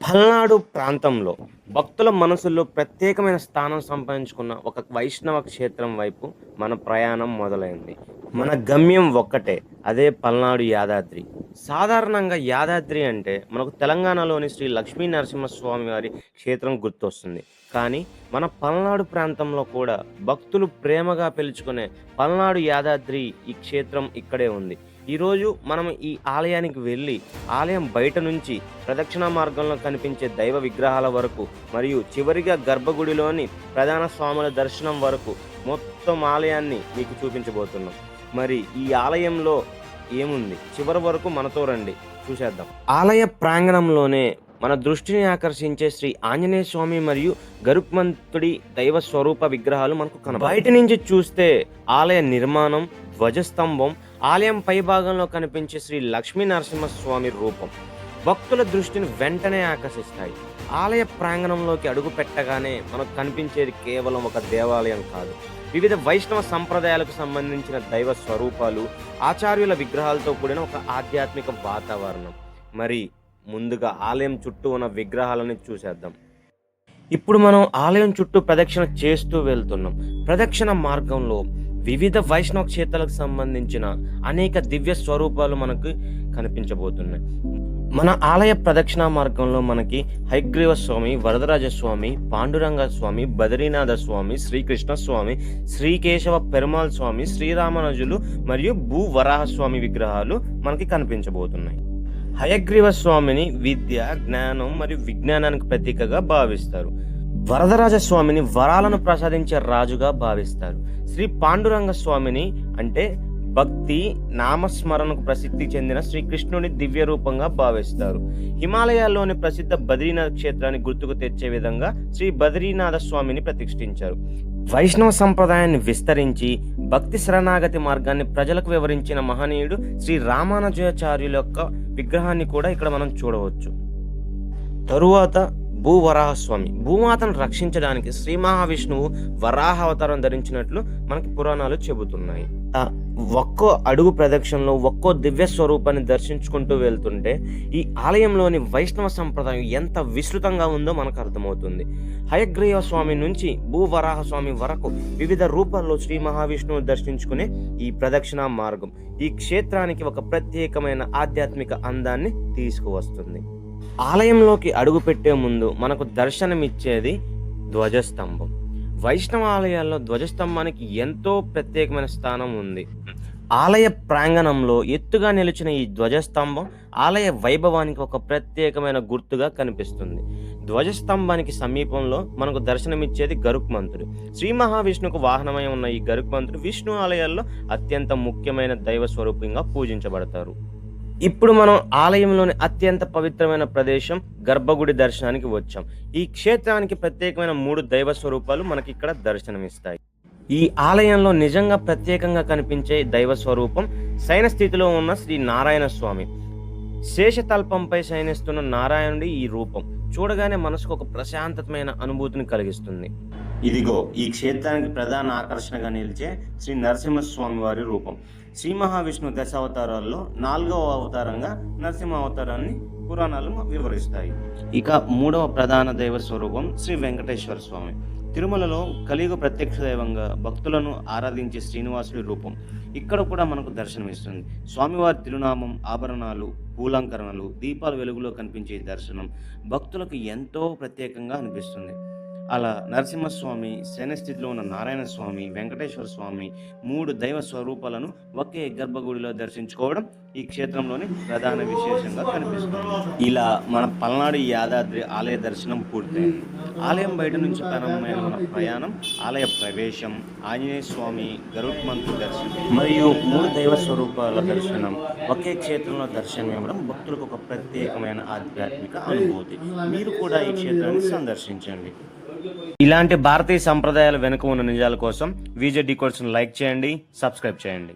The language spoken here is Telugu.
పల్నాడు ప్రాంతంలో భక్తుల మనసుల్లో ప్రత్యేకమైన స్థానం సంపాదించుకున్న ఒక వైష్ణవ క్షేత్రం వైపు మన ప్రయాణం మొదలైంది. మన గమ్యం ఒక్కటే, అదే పల్నాడు యాదాద్రి. సాధారణంగా యాదాద్రి అంటే మనకు తెలంగాణలోని శ్రీ లక్ష్మీ నరసింహస్వామి వారి క్షేత్రం గుర్తొస్తుంది. కానీ మన పల్నాడు ప్రాంతంలో కూడా భక్తులు ప్రేమగా పిలుచుకునే పల్నాడు యాదాద్రి ఈ క్షేత్రం ఇక్కడే ఉంది. ఈరోజు మనం ఈ ఆలయానికి వెళ్ళి ఆలయం బయట నుంచి ప్రదక్షిణ మార్గంలో కనిపించే దైవ విగ్రహాల వరకు మరియు చివరిగా గర్భగుడిలోని ప్రధాన స్వాముల దర్శనం వరకు మొత్తం ఆలయాన్ని మీకు చూపించబోతున్నాం. మరి ఈ ఆలయంలో ఏముంది, చివరి వరకు మనతో రండి, చూసేద్దాం. ఆలయ ప్రాంగణంలోనే మన దృష్టిని ఆకర్షించే శ్రీ ఆంజనేయ స్వామి మరియు గరుత్మంతుడి దైవ స్వరూప విగ్రహాలు మనకు కనబడతాయి. బయట నుంచి చూస్తే ఆలయ నిర్మాణం, ధ్వజస్తంభం, ఆలయం పై భాగంలో కనిపించే శ్రీ లక్ష్మీ నరసింహస్వామి రూపం భక్తుల దృష్టిని వెంటనే ఆకర్షిస్తాయి. ఆలయ ప్రాంగణంలోకి అడుగు పెట్టగానే మనకు కనిపించేది కేవలం ఒక దేవాలయం కాదు, వివిధ వైష్ణవ సంప్రదాయాలకు సంబంధించిన దైవ స్వరూపాలు, ఆచార్యుల విగ్రహాలతో కూడిన ఒక ఆధ్యాత్మిక వాతావరణం. మరి ముందుగా ఆలయం చుట్టూ ఉన్న విగ్రహాలను చూసేద్దాం. ఇప్పుడు మనం ఆలయం చుట్టూ ప్రదక్షిణ చేస్తూ వెళ్తున్నాం. ప్రదక్షిణ మార్గంలో వివిధ వైష్ణవ క్షేత్రాలకు సంబంధించిన అనేక దివ్య స్వరూపాలు మనకు కనిపించబోతున్నాయి. మన ఆలయ ప్రదక్షిణ మార్గంలో మనకి హయగ్రీవ స్వామి, వరదరాజ స్వామి, పాండురంగ స్వామి, బద్రీనాథ స్వామి, శ్రీకృష్ణ స్వామి, శ్రీకేశవ పెరుమాళ్ స్వామి, శ్రీరామనుజులు మరియు భూవరాహస్వామి విగ్రహాలు మనకి కనిపించబోతున్నాయి. హయగ్రీవ స్వామిని విద్య, జ్ఞానం మరియు విజ్ఞానానికి ప్రతీకగా భావిస్తారు. వరదరాజ స్వామిని వరాలను ప్రసాదించే రాజుగా భావిస్తారు. శ్రీ పాండురంగ స్వామిని అంటే భక్తి, నామస్మరణకు ప్రసిద్ధి చెందిన శ్రీకృష్ణుని దివ్య రూపంగా భావిస్తారు. హిమాలయాల్లోని ప్రసిద్ధ బద్రీనాథ్ క్షేత్రాన్ని గుర్తుకు తెచ్చే విధంగా శ్రీ బద్రీనాథ స్వామిని ప్రతిష్ఠించారు. వైష్ణవ సంప్రదాయాన్ని విస్తరించి భక్తి శరణాగతి మార్గాన్ని ప్రజలకు వివరించిన మహనీయుడు శ్రీ రామానుజాచార్యుల యొక్క విగ్రహాన్ని కూడా ఇక్కడ మనం చూడవచ్చు. తరువాత భూవరాహస్వామి, భూమాతను రక్షించడానికి శ్రీ మహావిష్ణువు వరాహ అవతారం ధరించినట్లు మనకి పురాణాలు చెబుతున్నాయి. ఒక్కో అడుగు ప్రదక్షిణలో ఒక్కో దివ్య స్వరూపాన్ని దర్శించుకుంటూ వెళ్తుంటే ఈ ఆలయంలోని వైష్ణవ సంప్రదాయం ఎంత విస్తృతంగా ఉందో మనకు అర్థమవుతుంది. హయగ్రీవ స్వామి నుంచి భూవరాహ స్వామి వరకు వివిధ రూపాల్లో శ్రీ మహావిష్ణువు దర్శించుకునే ఈ ప్రదక్షిణ మార్గం ఈ క్షేత్రానికి ఒక ప్రత్యేకమైన ఆధ్యాత్మిక అందాన్ని తీసుకువస్తుంది. ఆలయంలోకి అడుగు పెట్టే ముందు మనకు దర్శనమిచ్చేది ధ్వజస్తంభం. వైష్ణవ ఆలయాల్లో ధ్వజస్తంభానికి ఎంతో ప్రత్యేకమైన స్థానం ఉంది. ఆలయ ప్రాంగణంలో ఎత్తుగా నిలిచిన ఈ ధ్వజస్తంభం ఆలయ వైభవానికి ఒక ప్రత్యేకమైన గుర్తుగా కనిపిస్తుంది. ధ్వజస్తంభానికి సమీపంలో మనకు దర్శనమిచ్చేది గరుత్మంతుడు. శ్రీ మహావిష్ణువుకు వాహనమై ఉన్న ఈ గరుత్మంతుడు విష్ణు ఆలయాల్లో అత్యంత ముఖ్యమైన దైవ స్వరూపంగా పూజించబడతారు. ఇప్పుడు మనం ఆలయంలోని అత్యంత పవిత్రమైన ప్రదేశం గర్భగుడి దర్శనానికి వచ్చాం. ఈ క్షేత్రానికి ప్రత్యేకమైన 3 దైవ స్వరూపాలు మనకి ఇక్కడ దర్శనమిస్తాయి. ఈ ఆలయంలో నిజంగా ప్రత్యేకంగా కనిపించే దైవ స్వరూపం శయన స్థితిలో ఉన్న శ్రీ నారాయణ స్వామి. శేషతల్పంపై శయనిస్తున్న నారాయణుడి ఈ రూపం చూడగానే మనసుకు ఒక ప్రశాంతమైన అనుభూతిని కలిగిస్తుంది. ఇదిగో ఈ క్షేత్రానికి ప్రధాన ఆకర్షణగా నిలిచే శ్రీ నరసింహస్వామి వారి రూపం. శ్రీ మహావిష్ణు దశావతారాల్లో 4వ అవతారంగా నరసింహ అవతారాన్ని పురాణాలు వివరిస్తాయి. ఇక 3వ ప్రధాన దైవ స్వరూపం శ్రీ వెంకటేశ్వర స్వామి. తిరుమలలో కలియుగ ప్రత్యక్ష దైవంగా భక్తులను ఆరాధించే శ్రీనివాసుడి రూపం ఇక్కడ కూడా మనకు దర్శనమిస్తుంది. స్వామివారి తిరునామం, ఆభరణాలు, పూలంకరణలు, దీపాల వెలుగులో కనిపించే దర్శనం భక్తులకు ఎంతో ప్రత్యేకంగా అనిపిస్తుంది. అలా నరసింహస్వామి, శయనస్థితిలో ఉన్న నారాయణ స్వామి, వెంకటేశ్వర స్వామి 3 దైవ స్వరూపాలను ఒకే గర్భగుడిలో దర్శించుకోవడం ఈ క్షేత్రంలోని ప్రధాన విశేషంగా కనిపిస్తుంది. ఇలా మన పల్నాడు యాదాద్రి ఆలయ దర్శనం పూర్తయింది. ఆలయం బయట నుంచి ప్రారంభమైన మన ప్రయాణం ఆలయ ప్రవేశం, ఆంజనేయ స్వామి, గరుత్మంతుడి దర్శనం మరియు 3 దైవ స్వరూపాల దర్శనం ఒకే క్షేత్రంలో దర్శనం ఇవ్వడం భక్తులకు ఒక ప్రత్యేకమైన ఆధ్యాత్మిక అనుభూతి. మీరు కూడా ఈ క్షేత్రాన్ని సందర్శించండి. ఇలాంటి భారతీయ సంప్రదాయాల వెనుక ఉన్న నిజాల కోసం విజే డీకోడ్స్ను లైక్ చేయండి, సబ్స్క్రైబ్ చేయండి.